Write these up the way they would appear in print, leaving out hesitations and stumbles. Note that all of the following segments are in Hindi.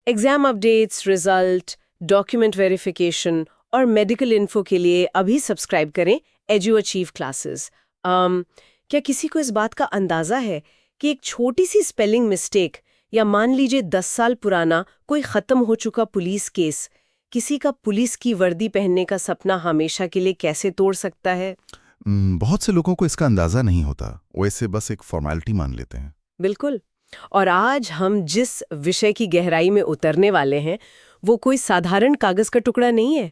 Exam updates, result, document verification और मेडिकल इन्फो के लिए अभी सब्सक्राइब करें एजू अचीव क्लासेस। क्या किसी को इस बात का अंदाजा है कि एक छोटी सी स्पेलिंग मिस्टेक या मान लीजिए 10 साल पुराना कोई खत्म हो चुका पुलिस केस किसी का पुलिस की वर्दी पहनने का सपना हमेशा के लिए कैसे तोड़ सकता है? बहुत से लोगों को इसका अंदाजा नहीं होता, वो इसे बस एक फॉर्मेलिटी मान लेते हैं। बिल्कुल। और आज हम जिस विषय की गहराई में उतरने वाले हैं वो कोई साधारण कागज का टुकड़ा नहीं है।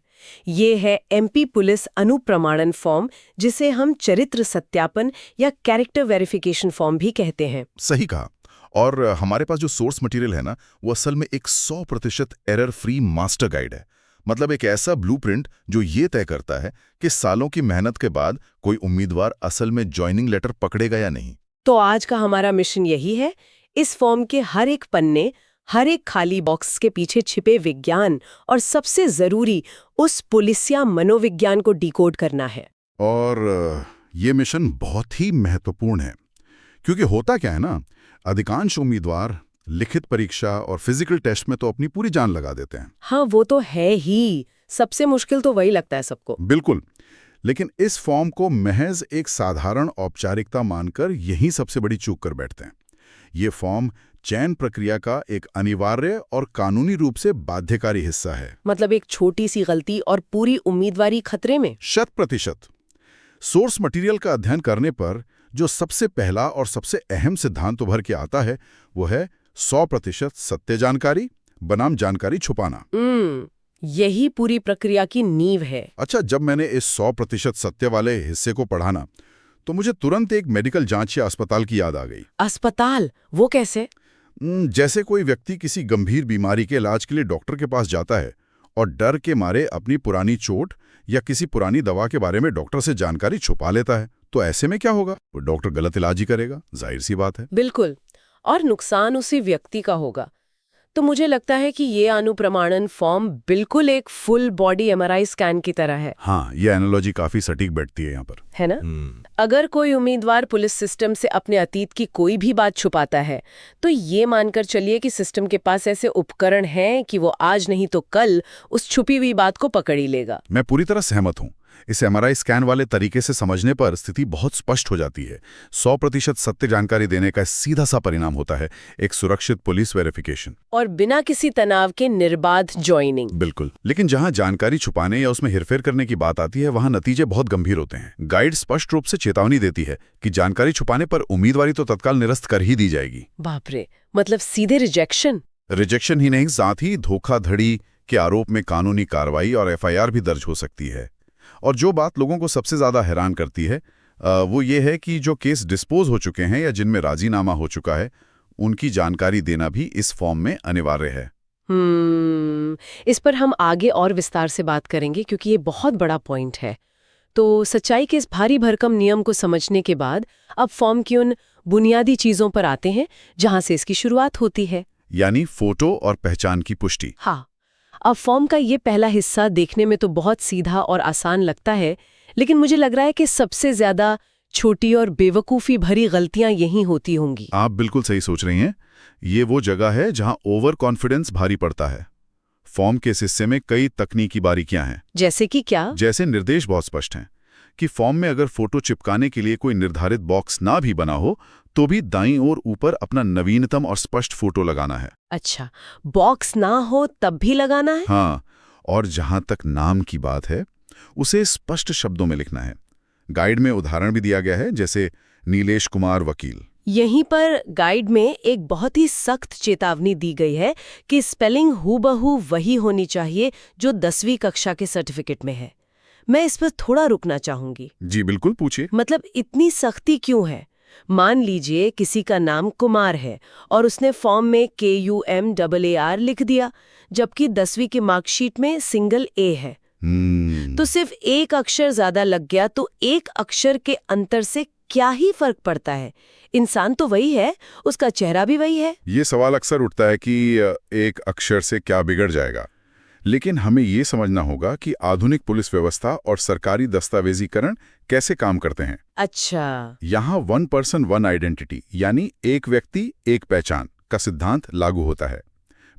ये है एमपी पुलिस अनुप्रमाणन फॉर्म, जिसे हम चरित्र सत्यापन या कैरेक्टर वेरिफिकेशन फॉर्म भी कहते हैं। सही कहा। और हमारे पास जो सोर्स मटेरियल है ना, वो असल में एक 100% एरर फ्री मास्टर गाइड है। मतलब एक ऐसा ब्लूप्रिंट जो ये तय करता है कि सालों की मेहनत के बाद कोई उम्मीदवार असल में ज्वाइनिंग लेटर पकड़ेगा या नहीं। तो आज का हमारा मिशन यही है, इस फॉर्म के हर एक पन्ने, हर एक खाली बॉक्स के पीछे छिपे विज्ञान और सबसे जरूरी उस पुलिसिया मनोविज्ञान को डिकोड करना है। और ये मिशन बहुत ही महत्वपूर्ण है, क्योंकि होता क्या है ना, अधिकांश उम्मीदवार लिखित परीक्षा और फिजिकल टेस्ट में तो अपनी पूरी जान लगा देते हैं। हाँ, वो तो है ही। सबसे मुश्किल तो वही लगता है सबको। बिल्कुल। लेकिन इस फॉर्म को महज एक साधारण औपचारिकता मानकर यही सबसे बड़ी चूक कर बैठते हैं। ये फॉर्म चयन प्रक्रिया का एक अनिवार्य और कानूनी रूप से बाध्यकारी हिस्सा है। मतलब एक छोटी सी गलती और पूरी उम्मीदवारी खतरे में। 100%। सोर्स मटेरियल का अध्ययन करने पर जो सबसे पहला और सबसे अहम सिद्धांत उभर के आता है वो है 100% सत्य जानकारी बनाम जानकारी छुपाना। यही पूरी प्रक्रिया की नींव है। अच्छा, जब मैंने इस 100% सत्य वाले हिस्से को पढ़ा ना, तो मुझे तुरंत एक मेडिकल जांच या अस्पताल की याद आ गई। अस्पताल? वो कैसे? जैसे कोई व्यक्ति किसी गंभीर बीमारी के इलाज के लिए डॉक्टर के पास जाता है और डर के मारे अपनी पुरानी चोट या किसी पुरानी दवा के बारे में डॉक्टर से जानकारी छुपा लेता है, तो ऐसे में क्या होगा? वो डॉक्टर गलत इलाज ही करेगा, जाहिर सी बात है। बिल्कुल। और नुकसान उसी व्यक्ति का होगा। तो मुझे लगता है कि ये अनुप्रमाणन फॉर्म बिल्कुल एक फुल बॉडी एमआरआई स्कैन की तरह है। हाँ, ये एनालॉजी काफी सटीक बैठती है यहाँ पर, है ना? अगर कोई उम्मीदवार पुलिस सिस्टम से अपने अतीत की कोई भी बात छुपाता है, तो ये मानकर चलिए कि सिस्टम के पास ऐसे उपकरण हैं कि वो आज नहीं तो कल उस छुपी हुई बात को पकड़ ही लेगा। मैं पूरी तरह सहमत हूँ। इस एमआरआई स्कैन वाले तरीके से समझने पर स्थिति बहुत स्पष्ट हो जाती है। 100% सत्य जानकारी देने का सीधा सा परिणाम होता है एक सुरक्षित पुलिस वेरिफिकेशन और बिना किसी तनाव के निर्बाध ज्वाइनिंग। बिल्कुल। लेकिन जहां जानकारी छुपाने या उसमें हेरफेर करने की बात आती है, वहां नतीजे बहुत गंभीर होते हैं। गाइड स्पष्ट रूप से चेतावनी देती है कि जानकारी छुपाने पर उम्मीदवारी तो तत्काल निरस्त कर ही दी जाएगी। बाप रे, मतलब सीधे रिजेक्शन ही नहीं, साथ ही धोखाधड़ी के आरोप में कानूनी कार्रवाई और एफआईआर भी दर्ज हो सकती है। और जो बात लोगों को सबसे ज्यादा हैरान करती है वो ये है कि जो केस डिस्पोज हो चुके हैं या जिनमें राजीनामा हो चुका है, उनकी जानकारी देना भी इस फॉर्म में अनिवार्य है। इस पर हम आगे और विस्तार से बात करेंगे, क्योंकि ये बहुत बड़ा पॉइंट है। तो सच्चाई के इस भारी भरकम नियम को समझने के बाद अब फॉर्म की उन बुनियादी चीजों पर आते हैं जहां से इसकी शुरुआत होती है, यानी फोटो और पहचान की पुष्टि। हाँ, अब फॉर्म का ये पहला हिस्सा देखने में तो बहुत सीधा और आसान लगता है, लेकिन मुझे लग रहा है कि सबसे ज्यादा छोटी और बेवकूफ़ी भरी गलतियां यहीं होती होंगी। आप बिल्कुल सही सोच रही हैं। ये वो जगह है जहां ओवर कॉन्फिडेंस भारी पड़ता है। फॉर्म के इस हिस्से में कई तकनीकी बारीकियां हैं। जैसे कि क्या? जैसे निर्देश बहुत स्पष्ट हैं कि फॉर्म में अगर फोटो चिपकाने के लिए कोई निर्धारित बॉक्स ना भी बना हो, तो भी दाईं ओर ऊपर अपना नवीनतम और स्पष्ट फोटो लगाना है। अच्छा, बॉक्स ना हो तब भी लगाना है? हाँ, और जहां तक नाम की बात है, उसे स्पष्ट शब्दों में लिखना है। गाइड में उदाहरण भी दिया गया है, जैसे नीलेश कुमार वकील। यहीं पर गाइड में एक बहुत ही सख्त चेतावनी दी गई है कि स्पेलिंग हूबहू वही होनी चाहिए जो 10वीं कक्षा के सर्टिफिकेट में है। मैं इस पर थोड़ा रुकना चाहूंगी। जी बिल्कुल, पूछिए। मतलब इतनी सख्ती क्यों है? मान लीजिए किसी का नाम कुमार है और उसने फॉर्म में KUMAAR लिख दिया, जबकि 10वीं की मार्कशीट में सिंगल A है। तो सिर्फ एक अक्षर ज्यादा लग गया तो एक अक्षर के अंतर से क्या ही फर्क पड़ता है? इंसान तो वही है, उसका चेहरा भी वही है। ये सवाल अक्सर उठता है कि एक अक्षर से क्या बिगड़ जाएगा, लेकिन हमें ये समझना होगा कि आधुनिक पुलिस व्यवस्था और सरकारी दस्तावेजीकरण कैसे काम करते हैं। अच्छा, यहाँ 1 पर्सन 1 आइडेंटिटी यानी एक व्यक्ति एक पहचान का सिद्धांत लागू होता है।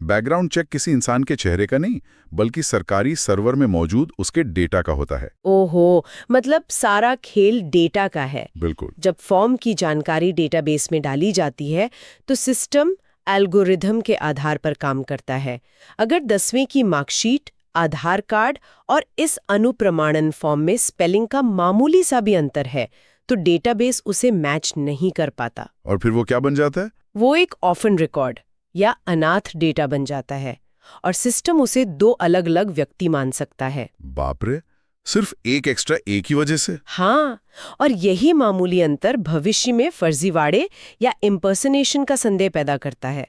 बैकग्राउंड चेक किसी इंसान के चेहरे का नहीं, बल्कि सरकारी सर्वर में मौजूद उसके डेटा का होता है। ओहो, मतलब सारा खेल डेटा का है। बिल्कुल। जब फॉर्म की जानकारी डेटाबेस में डाली जाती है तो सिस्टम एल्गोरिथम के आधार पर काम करता है। अगर 10वीं की मार्कशीट, आधार कार्ड और इस अनुप्रमाणन फॉर्म में स्पेलिंग का मामूली सा भी अंतर है तो डेटाबेस उसे मैच नहीं कर पाता। और फिर वो क्या बन जाता है? वो एक ऑर्फन रिकॉर्ड या अनाथ डेटा बन जाता है और सिस्टम उसे 2 अलग-अलग व्यक्ति मान सकता है। बाप रे, सिर्फ एक एक्स्ट्रा एक ही वजह से? हाँ, और यही मामूली अंतर भविष्य में फर्जीवाड़े या इम्पर्सनेशन का संदेह पैदा करता है।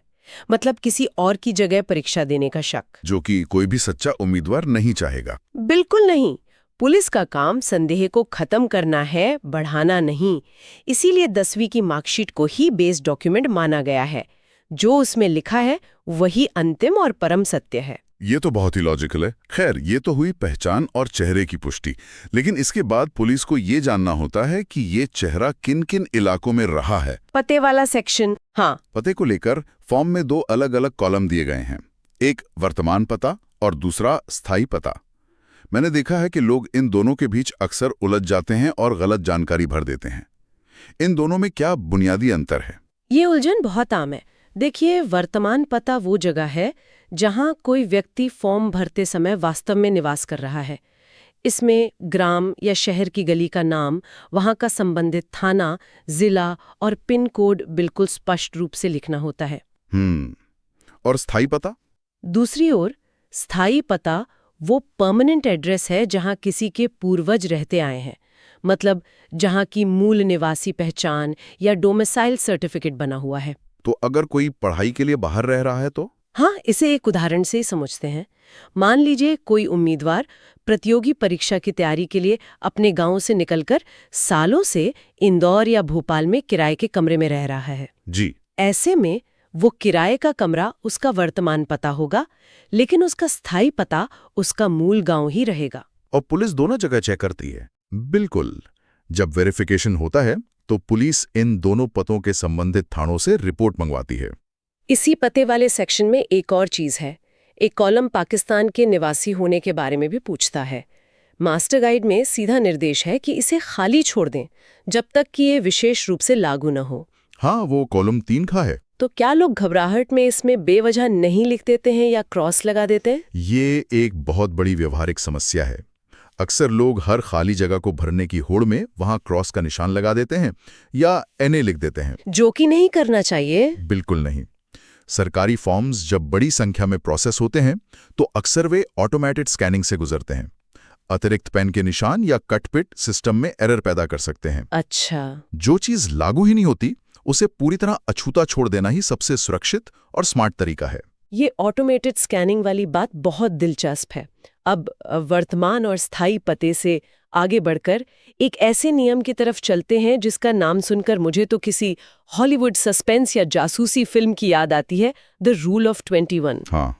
मतलब किसी और की जगह परीक्षा देने का शक। जो कि कोई भी सच्चा उम्मीदवार नहीं चाहेगा। बिल्कुल नहीं। पुलिस का काम संदेह को खत्म करना है, बढ़ाना नहीं। इसीलिए 10वीं की मार्कशीट को ही बेस डॉक्यूमेंट माना गया है। जो उसमें लिखा है वही अंतिम और परम सत्य है। ये तो बहुत ही लॉजिकल है। खैर, ये तो हुई पहचान और चेहरे की पुष्टि, लेकिन इसके बाद पुलिस को ये जानना होता है कि ये चेहरा किन किन इलाकों में रहा है। पते वाला सेक्शन। हाँ, पते को लेकर फॉर्म में 2 अलग-अलग कॉलम दिए गए हैं, एक वर्तमान पता और दूसरा स्थायी पता। मैंने देखा है कि लोग इन दोनों के बीच अक्सर उलझ जाते हैं और गलत जानकारी भर देते हैं। इन दोनों में क्या बुनियादी अंतर है? ये उलझन बहुत आम है। देखिए, वर्तमान पता वो जगह है जहां कोई व्यक्ति फॉर्म भरते समय वास्तव में निवास कर रहा है। इसमें ग्राम या शहर की गली का नाम, वहां का संबंधित थाना, जिला और पिन कोड बिल्कुल स्पष्ट रूप से लिखना होता है। और स्थायी पता? दूसरी ओर, स्थायी पता वो परमानेंट एड्रेस है जहां किसी के पूर्वज रहते आए हैं। मतलब जहां की मूल निवासी पहचान या डोमिसाइल सर्टिफिकेट बना हुआ है। तो अगर कोई पढ़ाई के लिए बाहर रह रहा है तो? हाँ, इसे एक उदाहरण से ही समझते हैं। मान लीजिए कोई उम्मीदवार प्रतियोगी परीक्षा की तैयारी के लिए अपने गांव से निकलकर सालों से इंदौर या भोपाल में किराए के कमरे में रह रहा है। जी। ऐसे में वो किराए का कमरा उसका वर्तमान पता होगा, लेकिन उसका स्थायी पता उसका मूल गांव ही रहेगा। और पुलिस दोनों जगह चेक करती है? बिल्कुल। जब वेरिफिकेशन होता है तो पुलिस इन दोनों पतों के संबंधित थानों से रिपोर्ट मंगवाती है। इसी पते वाले सेक्शन में एक और चीज है। एक कॉलम पाकिस्तान के निवासी होने के बारे में भी पूछता है। मास्टर गाइड में सीधा निर्देश है कि इसे खाली छोड़ दें जब तक कि ये विशेष रूप से लागू न हो। हाँ, वो कॉलम 3 का है। तो क्या लोग घबराहट में इसमें बेवजह नहीं लिख देते हैं या क्रॉस लगा देते हैं? ये एक बहुत बड़ी व्यवहारिक समस्या है। अक्सर लोग हर खाली जगह को भरने की होड़ में वहां क्रॉस का निशान लगा देते हैं या NA लिख देते हैं। जो कि नहीं करना चाहिए। बिल्कुल नहीं। सरकारी फॉर्म्स जब बड़ी संख्या में प्रोसेस होते हैं तो अक्सर वे ऑटोमेटेड स्कैनिंग से गुजरते हैं। अतिरिक्त पेन के निशान या कटपिट सिस्टम में एरर पैदा कर सकते हैं। अच्छा। जो चीज लागू ही नहीं होती उसे पूरी तरह अछूता छोड़ देना ही सबसे सुरक्षित और स्मार्ट तरीका है। ये ऑटोमेटेड स्कैनिंग वाली बात बहुत दिलचस्प है। अब वर्तमान और स्थायी पते से आगे बढ़कर एक ऐसे नियम की तरफ चलते हैं जिसका नाम सुनकर मुझे तो किसी हॉलीवुड सस्पेंस या जासूसी फिल्म की याद आती है, द रूल ऑफ 21। हाँ,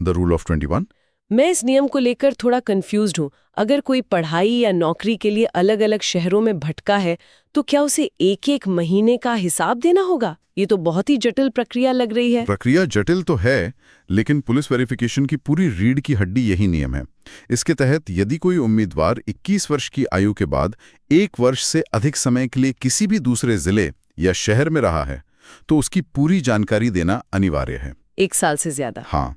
द रूल ऑफ 21। मैं इस नियम को लेकर थोड़ा कंफ्यूज्ड हूँ। अगर कोई पढ़ाई या नौकरी के लिए अलग अलग शहरों में भटका है तो क्या उसे एक एक महीने का हिसाब देना होगा? ये तो बहुत ही जटिल प्रक्रिया लग रही है। प्रक्रिया जटिल तो है, लेकिन पुलिस वेरिफिकेशन की पूरी रीढ़ की हड्डी यही नियम है। इसके तहत यदि कोई उम्मीदवार 21 वर्ष की आयु के बाद 1 वर्ष से अधिक समय के लिए किसी भी दूसरे जिले या शहर में रहा है तो उसकी पूरी जानकारी देना अनिवार्य है। 1 साल से ज्यादा? हाँ।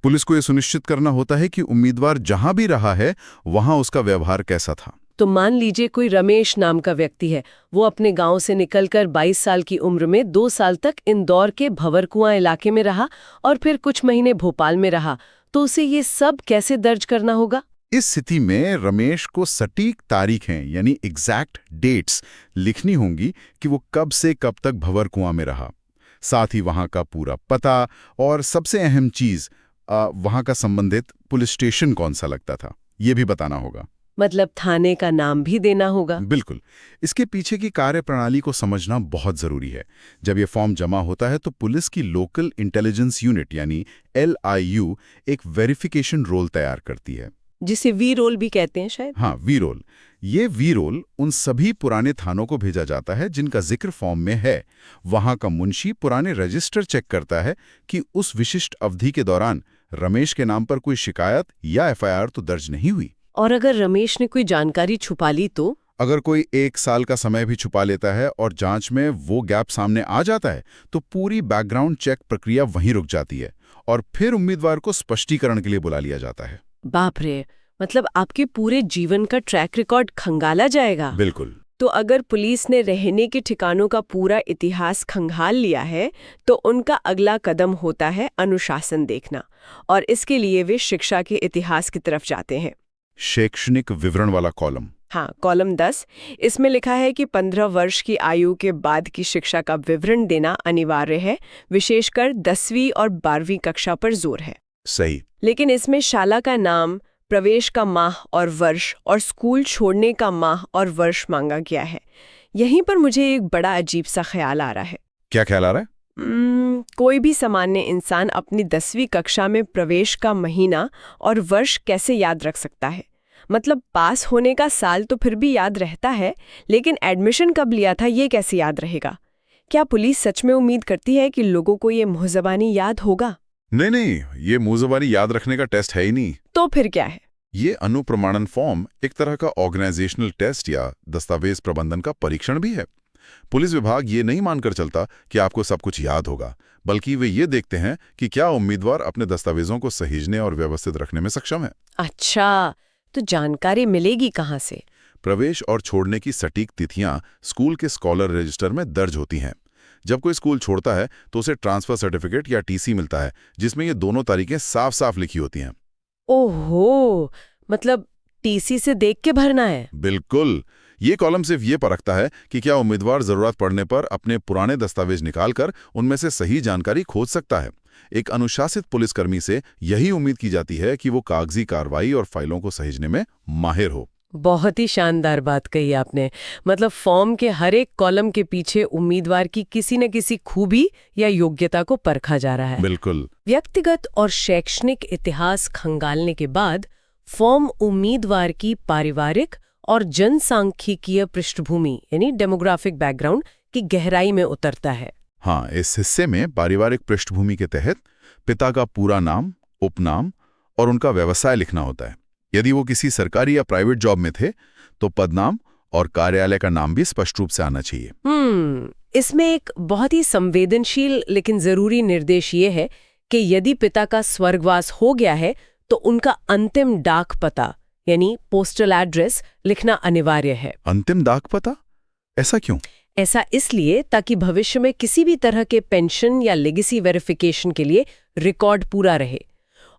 पुलिस को यह सुनिश्चित करना होता है कि उम्मीदवार जहां भी रहा है वहां उसका व्यवहार कैसा था। तो मान लीजिए कोई रमेश नाम का व्यक्ति है। वो अपने गांव से निकलकर 22 साल की उम्र में 2 साल तक इंदौर के भंवरकुआं इलाके में रहा और फिर कुछ महीने भोपाल में रहा। तो उसे ये सब कैसे दर्ज करना होगा? इस स्थिति में रमेश को सटीक तारीखें यानी एग्जैक्ट डेट्स लिखनी होंगी कि वो कब से कब तक भंवरकुआं में रहा। साथ ही वहां का पूरा पता और सबसे अहम चीज वहां का संबंधित पुलिस स्टेशन कौन सा लगता था, ये भी बताना होगा। मतलब थाने का नाम भी देना होगा? बिल्कुल। इसके पीछे की कार्यप्रणाली को समझना बहुत जरूरी है। जब ये फॉर्म जमा होता है तो पुलिस की लोकल इंटेलिजेंस यूनिट यानी LIU एक वेरिफिकेशन रोल तैयार करती है। जिसे वी रोल भी कहते हैं शायद। हाँ, वी रोल। ये वी रोल उन सभी पुराने थानों को भेजा जाता है जिनका जिक्र फॉर्म में है। वहां का मुंशी पुराने रजिस्टर चेक करता है कि उस विशिष्ट अवधि के दौरान रमेश के नाम पर कोई शिकायत या एफआईआर तो दर्ज नहीं हुई। और अगर रमेश ने कोई जानकारी छुपा ली तो? अगर कोई 1 साल का समय भी छुपा लेता है और जांच में वो गैप सामने आ जाता है तो पूरी बैकग्राउंड चेक प्रक्रिया वहीं रुक जाती है और फिर उम्मीदवार को स्पष्टीकरण के लिए बुला लिया जाता है। बाप रे, मतलब आपके पूरे जीवन का ट्रैक रिकॉर्ड खंगाला जाएगा। बिल्कुल। तो अगर पुलिस ने रहने के ठिकानों का पूरा इतिहास खंगाल लिया है तो उनका अगला कदम होता है अनुशासन देखना, और इसके लिए वे शिक्षा के इतिहास की तरफ जाते हैं। शैक्षणिक विवरण वाला कॉलम। हाँ, कॉलम 10। इसमें लिखा है कि 15 वर्ष की आयु के बाद की शिक्षा का विवरण देना अनिवार्य है, विशेषकर 10वीं और 12वीं कक्षा पर जोर है। सही। लेकिन इसमें शाला का नाम, प्रवेश का माह और वर्ष और स्कूल छोड़ने का माह और वर्ष मांगा गया है। यहीं पर मुझे एक बड़ा अजीब सा ख्याल आ रहा है। क्या ख्याल आ रहा है? कोई भी सामान्य इंसान अपनी 10वीं कक्षा में प्रवेश का महीना और वर्ष कैसे याद रख सकता है? मतलब पास होने का साल तो फिर भी याद रहता है, लेकिन एडमिशन कब लिया था ये कैसे याद रहेगा? क्या पुलिस सच में उम्मीद करती है कि लोगों को ये मुहज़बानी याद होगा? नहीं, ये मुहज़बानी याद रखने का टेस्ट है ही नहीं। तो फिर क्या है? ये अनुप्रमाणन फॉर्म एक तरह का ऑर्गेनाइजेशनल टेस्ट या दस्तावेज प्रबंधन का परीक्षण भी है। पुलिस विभाग ये नहीं मानकर चलता कि आपको सब कुछ याद होगा, बल्कि वे ये देखते हैं कि क्या उम्मीदवार अपने दस्तावेजों को सहेजने और व्यवस्थित रखने में सक्षम है। अच्छा, तो जानकारी मिलेगी कहाँ से? प्रवेश और छोड़ने की सटीक तिथियां स्कूल के स्कॉलर रजिस्टर में दर्ज होती हैं। जब कोई स्कूल छोड़ता है तो उसे ट्रांसफर सर्टिफिकेट या टीसी मिलता है, जिसमें ये दोनों तारीखें साफ साफ लिखी होती हैं। ओहो, मतलब टीसी से देख के भरना है? बिल्कुल। ये कॉलम सिर्फ ये परखता है कि क्या उम्मीदवार जरूरत पड़ने पर अपने पुराने दस्तावेज निकालकर उनमें से सही जानकारी खोज सकता है। एक अनुशासित पुलिसकर्मी से यही उम्मीद की जाती है कि वो कागजी कार्रवाई और फाइलों को सहेजने में माहिर हो। बहुत ही शानदार बात कही आपने। मतलब फॉर्म के हर एक कॉलम के पीछे उम्मीदवार की किसी न किसी खूबी या योग्यता को परखा जा रहा है। बिल्कुल। व्यक्तिगत और शैक्षणिक इतिहास खंगालने के बाद फॉर्म उम्मीदवार की पारिवारिक और जनसांख्यिकीय पृष्ठभूमि यानी डेमोग्राफिक बैकग्राउंड की गहराई में उतरता है। हाँ, इस हिस्से में पारिवारिक पृष्ठभूमि के तहत पिता का पूरा नाम, उपनाम और उनका व्यवसाय लिखना होता है। यदि वो किसी सरकारी या प्राइवेट जॉब में थे तो पदनाम और कार्यालय का नाम भी स्पष्ट रूप से आना चाहिए। इसमें एक बहुत ही संवेदनशील लेकिन जरूरी निर्देश ये है कि यदि पिता का स्वर्गवास हो गया है तो उनका अंतिम डाक पता यानी पोस्टल एड्रेस लिखना अनिवार्य है। अंतिम डाक पता? ऐसा क्यों? ऐसा इसलिए ताकि भविष्य में किसी भी तरह के पेंशन या लेगेसी वेरिफिकेशन के लिए रिकॉर्ड पूरा रहे।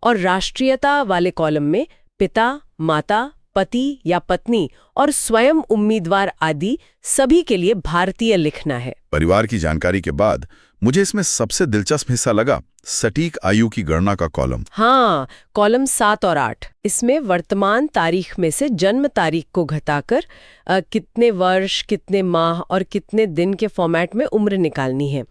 और राष्ट्रीयता वाले कॉलम में पिता, माता, पति या पत्नी और स्वयं उम्मीदवार आदि सभी के लिए भारतीय लिखना है। परिवार की जानकारी के बाद मुझे इसमें सबसे दिलचस्प हिस्सा लगा सटीक आयु की गणना का कॉलम। हाँ, कॉलम 7 और 8। इसमें वर्तमान तारीख में से जन्म तारीख को घटाकर कितने वर्ष, कितने माह और कितने दिन के फॉर्मेट में उम्र निकालनी है।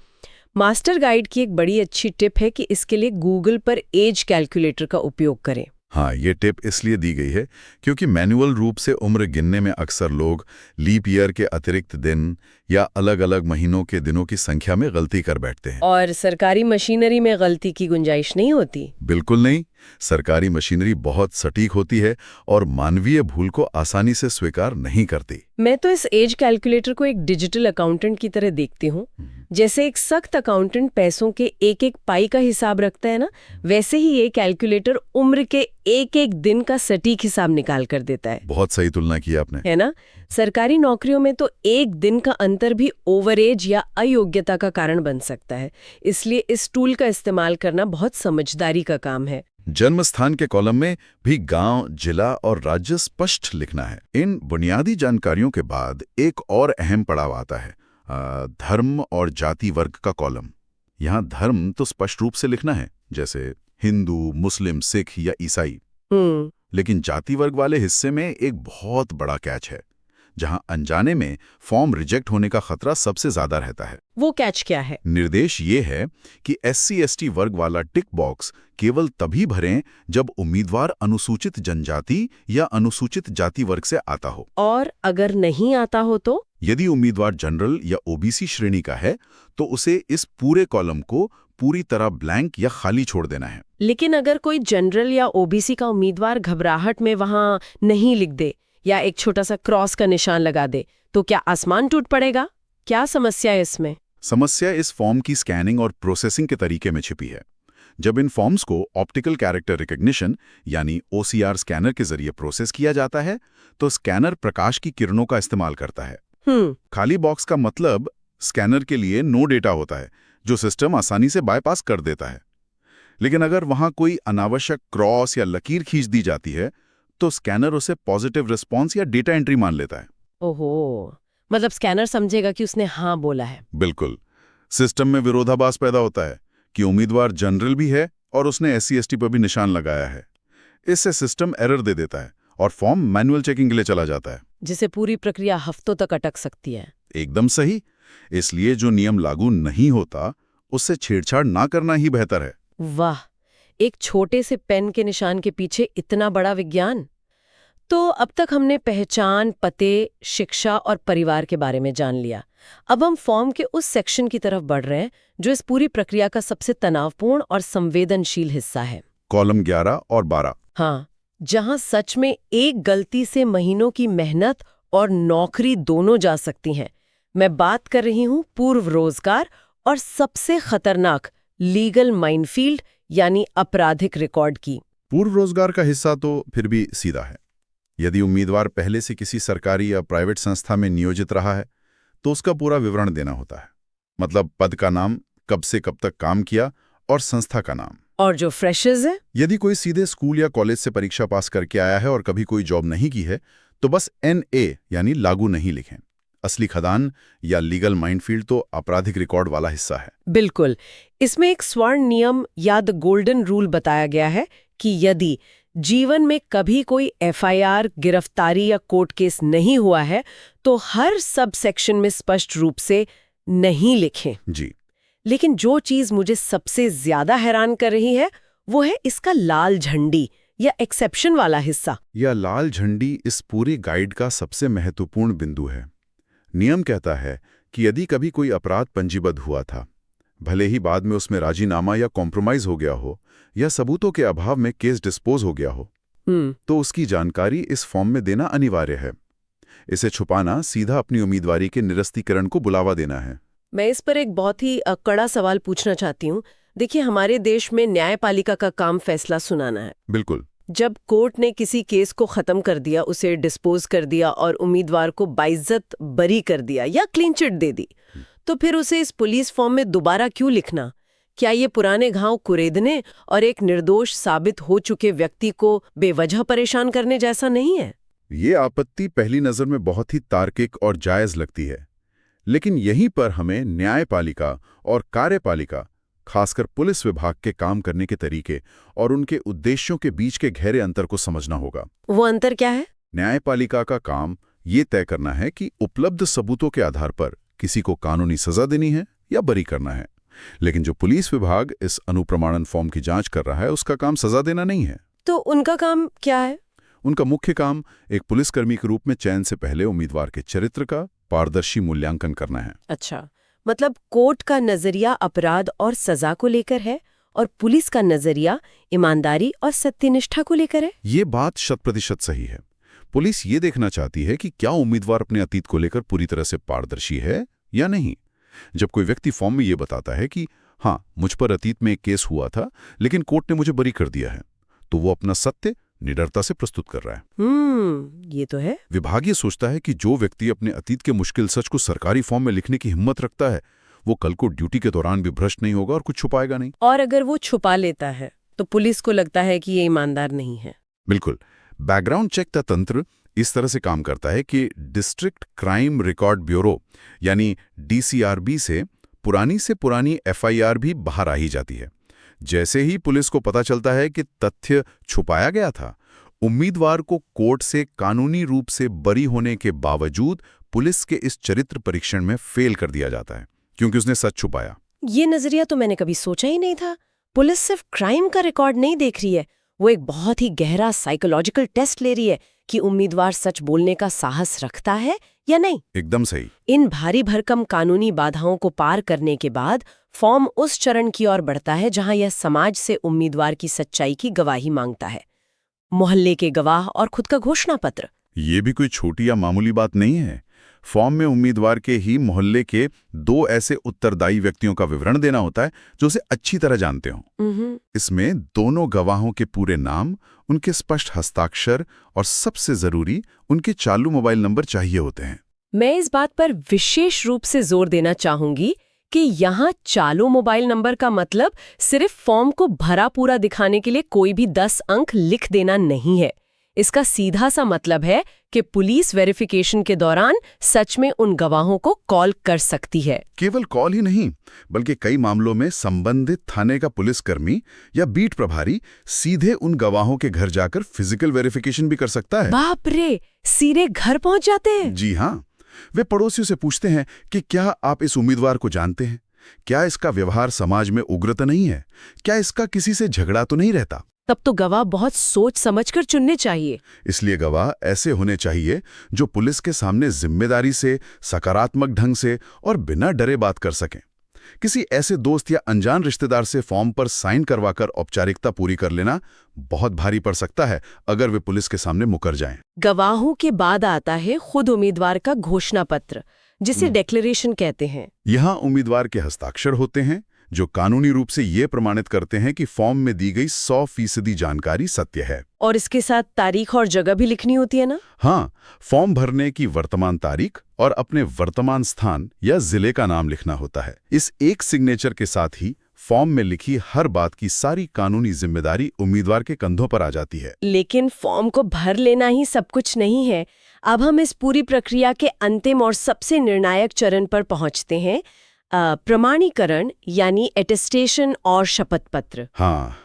मास्टर गाइड की एक बड़ी अच्छी टिप है कि इसके लिए गूगल पर एज कैलकुलेटर का उपयोग करें। हाँ, ये टिप इसलिए दी गई है क्योंकि मैनुअल रूप से उम्र गिनने में अक्सर लोग लीप ईयर के अतिरिक्त दिन या अलग अलग महीनों के दिनों की संख्या में गलती कर बैठते हैं। और सरकारी मशीनरी में गलती की गुंजाइश नहीं होती। बिल्कुल नहीं। सरकारी मशीनरी बहुत सटीक होती है और मानवीय भूल को आसानी से स्वीकार नहीं करती। मैं तो इस एज कैलकुलेटर को एक डिजिटल अकाउंटेंट की तरह देखती हूँ। जैसे एक सख्त अकाउंटेंट पैसों के एक एक पाई का हिसाब रखता है ना, वैसे ही ये कैलकुलेटर उम्र के एक एक दिन का सटीक हिसाब निकाल कर देता है। बहुत सही तुलना की आपने। है ना? सरकारी नौकरियों में तो एक दिन का अंतर भी ओवरेज या अयोग्यता का कारण बन सकता है। इसलिए इस टूल का इस्तेमाल करना बहुत समझदारी का काम है। जन्म स्थान के कॉलम में भी गांव, जिला और राज्य स्पष्ट लिखना है। इन बुनियादी जानकारियों के बाद एक और अहम पड़ाव आता है, धर्म और जाति वर्ग का कॉलम। यहाँ धर्म तो स्पष्ट रूप से लिखना है, जैसे हिंदू, मुस्लिम, सिख या ईसाई। लेकिन जाति वर्ग वाले हिस्से में एक बहुत बड़ा कैच है। जहां अनजाने में फॉर्म रिजेक्ट होने का खतरा सबसे ज्यादा रहता है। वो कैच क्या है? निर्देश ये है कि SC/ST वर्ग वाला टिक बॉक्स केवल तभी भरें जब उम्मीदवार अनुसूचित जनजाति या अनुसूचित जाति वर्ग से आता हो। और अगर नहीं आता हो तो? यदि उम्मीदवार जनरल या OBC श्रेणी का है तो उसे इस पूरे कॉलम को पूरी तरह ब्लैंक या खाली छोड़ देना है। लेकिन अगर कोई जनरल या OBC का उम्मीदवार घबराहट में वहां नहीं लिख दे या एक छोटा सा क्रॉस का निशान लगा दे तो क्या आसमान टूट पड़ेगा? क्या समस्या है इसमें? समस्या इस फॉर्म की स्कैनिंग और प्रोसेसिंग के तरीके में छिपी है। जब इन फॉर्म्स को ऑप्टिकल कैरेक्टर रिकग्निशन यानी OCR स्कैनर के जरिए प्रोसेस किया जाता है तो स्कैनर प्रकाश की किरणों का इस्तेमाल करता है। खाली बॉक्स का मतलब स्कैनर के लिए नो डेटा होता है जो सिस्टम आसानी से बायपास कर देता है। लेकिन अगर वहां कोई अनावश्यक क्रॉस या लकीर खींच दी जाती है तो स्कैनर उसे पॉजिटिव रिस्पॉन्स या डेटा एंट्री मान लेता है। ओहो, मतलब स्कैनर समझेगा कि उसने हाँ बोला है। बिल्कुल। सिस्टम में विरोधाभास पैदा होता है कि उम्मीदवार जनरल भी है और उसने SC/ST पर भी निशान लगाया है। इससे सिस्टम एरर दे देता है और फॉर्म मैनुअल चेकिंग के लिए चला जाता है, जिससे पूरी प्रक्रिया हफ्तों तक अटक सकती है। एकदम सही। इसलिए जो नियम लागू नहीं होता उससे छेड़छाड़ ना करना ही बेहतर है। वाह, एक छोटे से पेन के निशान के पीछे इतना बड़ा विज्ञान। तो अब तक हमने पहचान, पते, शिक्षा और परिवार के बारे में जान लिया। अब हम फॉर्म के उस सेक्शन की तरफ बढ़ रहे हैं जो इस पूरी प्रक्रिया का सबसे तनावपूर्ण और संवेदनशील हिस्सा है। कॉलम 11 और 12। हाँ, जहां सच में एक गलती से महीनों की मेहनत और नौकरी दोनों जा सकती हैं। मैं बात कर रही हूं पूर्व रोजगार और सबसे खतरनाक लीगल माइनफील्ड यानी आपराधिक रिकॉर्ड की। पूर्व रोजगार का हिस्सा तो फिर भी सीधा है। यदि उम्मीदवार पहले से किसी सरकारी या प्राइवेट संस्था में नियोजित रहा है तो उसका पूरा विवरण देना होता है। मतलब पद का नाम, कब से कब तक काम किया और संस्था का नाम। और जो फ्रेशर्स है, यदि कोई सीधे स्कूल या कॉलेज से परीक्षा पास करके आया है और कभी कोई जॉब नहीं की है तो बस NA यानी लागू नहीं लिखें। असली खदान या लीगल माइनफील्ड तो आपराधिक रिकॉर्ड वाला हिस्सा है। बिल्कुल। इसमें एक स्वर्ण नियम या द गोल्डन रूल बताया गया है कि यदि जीवन में कभी कोई FIR, गिरफ्तारी या कोर्ट केस नहीं हुआ है तो हर सब सेक्शन में स्पष्ट रूप से नहीं लिखें। जी। लेकिन जो चीज मुझे सबसे ज्यादा हैरान कर रही है वो है इसका लाल झंडी या एक्सेप्शन वाला हिस्सा। यह लाल झंडी इस पूरी गाइड का सबसे महत्वपूर्ण बिंदु है। नियम कहता है कि यदि कभी कोई अपराध पंजीबद्ध हुआ था, भले ही बाद में उसमें राजीनामा या कॉम्प्रोमाइज हो गया हो या सबूतों के अभाव में केस डिस्पोज हो गया हो, तो उसकी जानकारी इस फॉर्म में देना अनिवार्य है। इसे छुपाना सीधा अपनी उम्मीदवारी के निरस्तीकरण को बुलावा देना है। मैं इस पर एक बहुत ही कड़ा सवाल पूछना चाहती हूँ। देखिए, हमारे देश में न्यायपालिका का काम फैसला सुनाना है। बिल्कुल। जब कोर्ट ने किसी केस को खत्म कर दिया, उसे डिस्पोज कर दिया और उम्मीदवार को बाइज्जत बरी कर दिया या क्लीन चिट दे दी, तो फिर उसे इस पुलिस फॉर्म में दोबारा क्यों लिखना? क्या ये पुराने घाव कुरेदने और एक निर्दोष साबित हो चुके व्यक्ति को बेवजह परेशान करने जैसा नहीं है? ये आपत्ति पहली नजर में बहुत ही तार्किक और जायज लगती है, लेकिन यहीं पर हमें न्यायपालिका और कार्यपालिका, खासकर पुलिस विभाग के काम करने के तरीके और उनके उद्देश्यों के बीच के गहरे अंतर को समझना होगा। वो अंतर क्या है? न्यायपालिका का काम ये तय करना है कि उपलब्ध सबूतों के आधार पर किसी को कानूनी सजा देनी है या बरी करना है, लेकिन जो पुलिस विभाग इस अनुप्रमाणन फॉर्म की जांच कर रहा है उसका काम सजा देना नहीं है। तो उनका काम क्या है? उनका मुख्य काम एक पुलिसकर्मी के रूप में चयन से पहले उम्मीदवार के चरित्र का पारदर्शी मूल्यांकन करना है। अच्छा, मतलब कोर्ट का नजरिया अपराध और सजा को लेकर है और पुलिस का नजरिया ईमानदारी और सत्यनिष्ठा को लेकर है। ये बात 100% सही है। पुलिस ये देखना चाहती है कि क्या उम्मीदवार अपने अतीत को लेकर पूरी तरह से पारदर्शी है या नहीं। जब कोई व्यक्ति फॉर्म में ये बताता है कि हाँ, मुझ पर अतीत में एक केस हुआ था लेकिन कोर्ट ने मुझे बरी कर दिया है, तो वो अपना सत्य निडरता से प्रस्तुत कर रहा है। ये तो है। विभाग ये सोचता है कि जो व्यक्ति अपने अतीत के मुश्किल सच को सरकारी फॉर्म में लिखने की हिम्मत रखता है वो कल को ड्यूटी के दौरान भी भ्रष्ट नहीं होगा और कुछ छुपाएगा नहीं। और अगर वो छुपा लेता है तो पुलिस को लगता है कि ये ईमानदार नहीं है। बिल्कुल। बैकग्राउंड चेक का तंत्र इस तरह से काम करता है कि डिस्ट्रिक्ट क्राइम रिकॉर्ड ब्यूरो यानी DCRB से पुरानी FIR भी बाहर आ ही जाती है। जैसे ही पुलिस को पता चलता है कि तथ्य छुपाया गया था, उम्मीदवार को कोर्ट से कानूनी रूप से बरी होने के बावजूद पुलिस के इस चरित्र परीक्षण में फेल कर दिया जाता है क्योंकि उसने सच छुपाया। ये नजरिया तो मैंने कभी सोचा ही नहीं था। पुलिस सिर्फ क्राइम का रिकॉर्ड नहीं देख रही है, वो एक बहुत ही गहरा साइकोलॉजिकल टेस्ट ले रही है कि उम्मीदवार सच बोलने का साहस रखता है या नहीं। एकदम सही। इन भारी भरकम कानूनी बाधाओं को पार करने के बाद फॉर्म उस चरण की ओर बढ़ता है जहां यह समाज से उम्मीदवार की सच्चाई की गवाही मांगता है। मोहल्ले के गवाह और खुद का घोषणा पत्र। ये भी कोई छोटी या मामूली बात नहीं है। फॉर्म में उम्मीदवार के ही मोहल्ले के 2 ऐसे उत्तरदायी व्यक्तियों का विवरण देना होता है जो उसे अच्छी तरह जानते हों। इसमें दोनों गवाहों के पूरे नाम, उनके स्पष्ट हस्ताक्षर और सबसे जरूरी उनके चालू मोबाइल नंबर चाहिए होते हैं। मैं इस बात पर विशेष रूप से जोर देना चाहूंगी कि यहाँ चालू मोबाइल नंबर का मतलब सिर्फ फॉर्म को भरा पूरा दिखाने के लिए कोई भी 10 अंक लिख देना नहीं है। इसका सीधा सा मतलब है कि पुलिस वेरिफिकेशन के दौरान सच में उन गवाहों को कॉल कर सकती है। केवल कॉल ही नहीं, बल्कि कई मामलों में संबंधित थाने का पुलिसकर्मी या बीट प्रभारी सीधे उन गवाहों के घर जाकर फिजिकल वेरिफिकेशन भी कर सकता है। बाप रे, सीधे घर पहुंच जाते हैं? जी हाँ। वे पड़ोसियों से पूछते हैं कि क्या आप इस उम्मीदवार को जानते हैं? क्या इसका व्यवहार समाज में उग्र तो नहीं है? क्या इसका किसी से झगड़ा तो नहीं रहता? तब तो गवाह बहुत सोच समझकर चुनने चाहिए। इसलिए गवाह ऐसे होने चाहिए जो पुलिस के सामने जिम्मेदारी से, सकारात्मक ढंग से और बिना डरे बात कर सकें। किसी ऐसे दोस्त या अनजान रिश्तेदार से फॉर्म पर साइन करवाकर औपचारिकता पूरी कर लेना बहुत भारी पड़ सकता है अगर वे पुलिस के सामने मुकर जाएं। गवाहों के बाद आता है खुद उम्मीदवार का घोषणा पत्र, जिसे डिक्लेरेशन कहते हैं। यहाँ उम्मीदवार के हस्ताक्षर होते हैं जो कानूनी रूप से ये प्रमाणित करते हैं कि फॉर्म में दी गई 100% जानकारी सत्य है। और इसके साथ तारीख और जगह भी लिखनी होती है ना? हाँ, फॉर्म भरने की वर्तमान तारीख और अपने वर्तमान स्थान या जिले का नाम लिखना होता है। इस एक सिग्नेचर के साथ ही फॉर्म में लिखी हर बात की सारी कानूनी जिम्मेदारी उम्मीदवार के कंधों पर आ जाती है। लेकिन फॉर्म को भर लेना ही सब कुछ नहीं है। अब हम इस पूरी प्रक्रिया के अंतिम और सबसे निर्णायक चरण पर पहुंचते हैं, प्रमाणीकरण यानी एटेस्टेशन और शपथ पत्र। हाँ,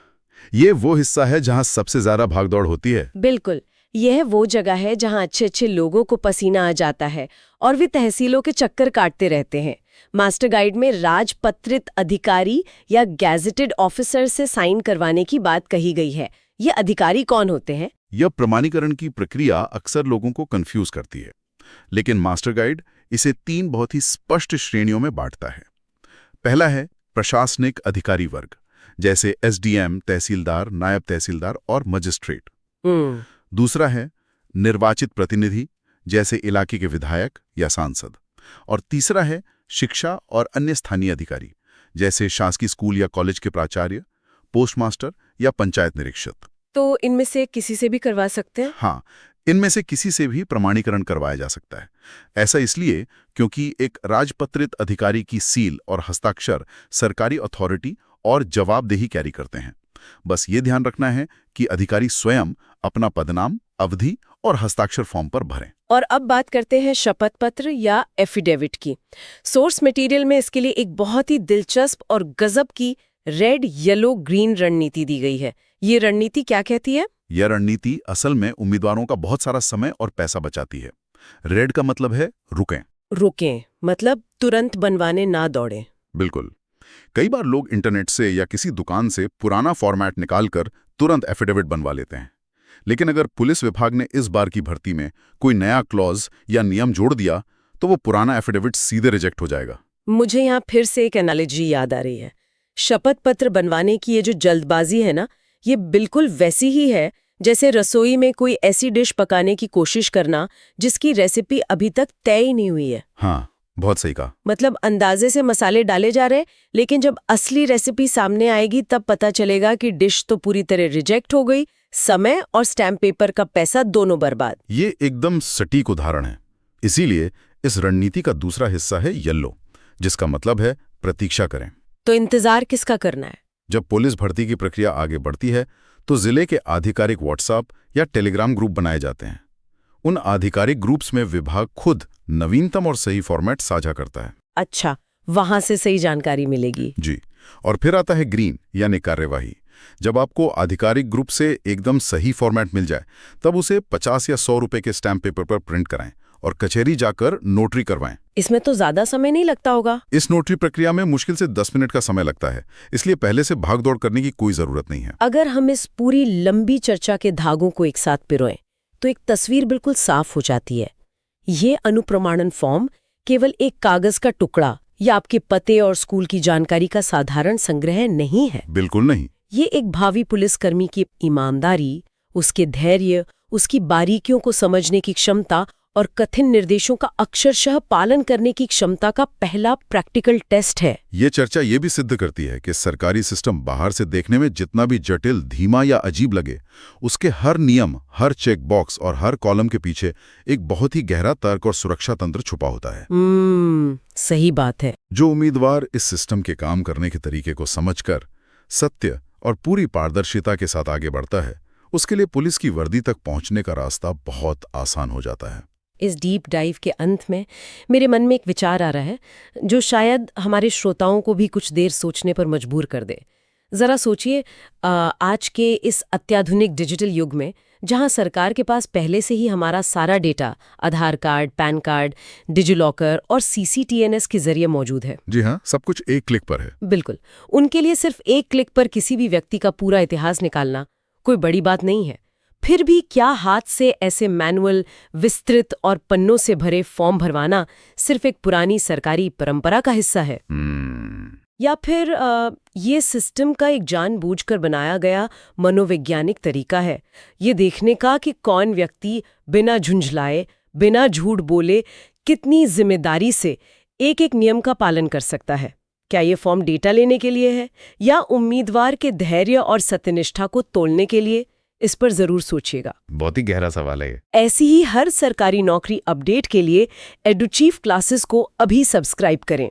ये वो हिस्सा है जहां सबसे ज्यादा भागदौड़ होती है। बिल्कुल, यह वो जगह है जहां अच्छे अच्छे लोगों को पसीना आ जाता है और वे तहसीलों के चक्कर काटते रहते हैं। मास्टर गाइड में राजपत्रित अधिकारी या गैजेटेड ऑफिसर से साइन करवाने की बात कही गई है। ये अधिकारी कौन होते हैं? यह प्रमाणीकरण की प्रक्रिया अक्सर लोगों को कंफ्यूज करती है, लेकिन मास्टर गाइड इसे 3 बहुत ही स्पष्ट श्रेणियों में बांटता है। पहला है प्रशासनिक अधिकारी वर्ग, जैसे एसडीएम, तहसीलदार, नायब तहसीलदार और मजिस्ट्रेट। दूसरा है निर्वाचित प्रतिनिधि, जैसे इलाके के विधायक या सांसद। और तीसरा है शिक्षा और अन्य स्थानीय अधिकारी, जैसे शासकीय स्कूल या कॉलेज के प्राचार्य, पोस्टमास्टर या पंचायत निरीक्षक। तो इनमें से किसी से भी करवा सकते हैं? हाँ, इनमें से किसी से भी प्रमाणीकरण करवाया जा सकता है। ऐसा इसलिए क्योंकि एक राजपत्रित अधिकारी की सील और हस्ताक्षर सरकारी अथॉरिटी और जवाबदेही कैरी करते हैं। बस ये ध्यान रखना है कि अधिकारी स्वयं अपना पदनाम, अवधि और हस्ताक्षर फॉर्म पर भरें। और अब बात करते हैं शपथ पत्र या एफिडेविट की। सोर्स मटेरियल में इसके लिए एक बहुत ही दिलचस्प और गजब की रेड, येलो, ग्रीन रणनीति दी गई है। ये रणनीति क्या कहती है? यह रणनीति असल में उम्मीदवारों का बहुत सारा समय और पैसा बचाती है। रेड का मतलब है रुकें। रुकें मतलब तुरंत बनवाने ना दौड़ें। बिल्कुल। कई बार लोग इंटरनेट से या किसी दुकान से पुराना फॉर्मेट निकालकर तुरंत एफिडेविट बनवा लेते हैं। लेकिन अगर पुलिस विभाग ने इस बार की भर्ती में कोई नया क्लॉज या नियम जोड़ दिया तो वो पुराना एफिडेविट सीधे रिजेक्ट हो जाएगा। मुझे यहाँ फिर से एक एनालॉजी याद आ रही है। शपथ पत्र बनवाने की ये जो जल्दबाजी है ना, ये बिल्कुल वैसी ही है जैसे रसोई में कोई ऐसी डिश पकाने की कोशिश करना जिसकी रेसिपी अभी तक तय ही नहीं हुई है। हाँ, बहुत सही कहा। मतलब अंदाजे से मसाले डाले जा रहे, लेकिन जब असली रेसिपी सामने आएगी तब पता चलेगा कि डिश तो पूरी तरह रिजेक्ट हो गई, समय और स्टैम्प पेपर का पैसा दोनों बर्बाद। ये एकदम सटीक उदाहरण है। इसीलिए इस रणनीति का दूसरा हिस्सा है येलो, जिसका मतलब है प्रतीक्षा करें। तो इंतजार किसका करना है? जब पुलिस भर्ती की प्रक्रिया आगे बढ़ती है तो जिले के आधिकारिक व्हाट्सएप या टेलीग्राम ग्रुप बनाए जाते हैं। उन आधिकारिक ग्रुप्स में विभाग खुद नवीनतम और सही फॉर्मेट साझा करता है। अच्छा, वहां से सही जानकारी मिलेगी। जी। और फिर आता है ग्रीन यानी कार्यवाही, जब आपको आधिकारिक ग्रुप से एकदम सही फॉर्मेट मिल जाए तब उसे 50 या 100 रुपए के स्टैम्प पेपर पर प्रिंट कराएं और कचहरी जाकर नोटरी करवाएं। इसमें तो ज्यादा समय नहीं लगता होगा। इस नोटरी प्रक्रिया में मुश्किल से 10 मिनट का समय लगता है, इसलिए पहले से भागदौड़ करने की कोई जरूरत नहीं है। अगर हम इस पूरी लंबी चर्चा के धागों को एक साथ पिरोएं तो एक तस्वीर बिल्कुल साफ हो जाती है। ये अनुप्रमाणन फॉर्म केवल एक कागज का टुकड़ा या आपके पते और स्कूल की जानकारी का साधारण संग्रह नहीं है। बिल्कुल नहीं। ये एक भावी पुलिसकर्मी की ईमानदारी, उसके धैर्य, उसकी बारीकियों को समझने की क्षमता और कठिन निर्देशों का अक्षरशः पालन करने की क्षमता का पहला प्रैक्टिकल टेस्ट है। ये चर्चा ये भी सिद्ध करती है कि सरकारी सिस्टम बाहर से देखने में जितना भी जटिल, धीमा या अजीब लगे, उसके हर नियम, हर चेक बॉक्स और हर कॉलम के पीछे एक बहुत ही गहरा तर्क और सुरक्षा तंत्र छुपा होता है। सही बात है। जो उम्मीदवार इस सिस्टम के काम करने के तरीके को समझकर सत्य और पूरी पारदर्शिता के साथ आगे बढ़ता है, उसके लिए पुलिस की वर्दी तक पहुंचने का रास्ता बहुत आसान हो जाता है। इस डीप डाइव के अंत में मेरे मन में एक विचार आ रहा है जो शायद हमारे श्रोताओं को भी कुछ देर सोचने पर मजबूर कर दे। जरा सोचिए, आज के इस अत्याधुनिक डिजिटल युग में जहां सरकार के पास पहले से ही हमारा सारा डेटा आधार कार्ड, पैन कार्ड, डिजिलॉकर और CCTNS के जरिए मौजूद है। जी हाँ, सब कुछ एक क्लिक पर है। बिल्कुल। उनके लिए सिर्फ एक क्लिक पर किसी भी व्यक्ति का पूरा इतिहास निकालना कोई बड़ी बात नहीं है। फिर भी क्या हाथ से ऐसे मैनुअल, विस्तृत और पन्नों से भरे फॉर्म भरवाना सिर्फ एक पुरानी सरकारी परंपरा का हिस्सा है? या फिर ये सिस्टम का एक जानबूझकर बनाया गया मनोवैज्ञानिक तरीका है ये देखने का कि कौन व्यक्ति बिना झुंझलाए, बिना झूठ बोले, कितनी जिम्मेदारी से एक एक नियम का पालन कर सकता है? क्या ये फॉर्म डेटा लेने के लिए है या उम्मीदवार के धैर्य और सत्यनिष्ठा को तोलने के लिए? इस पर जरूर सोचिएगा। बहुत ही गहरा सवाल है। ऐसी ही हर सरकारी नौकरी अपडेट के लिए एडुचीफ क्लासेस को अभी सब्सक्राइब करें।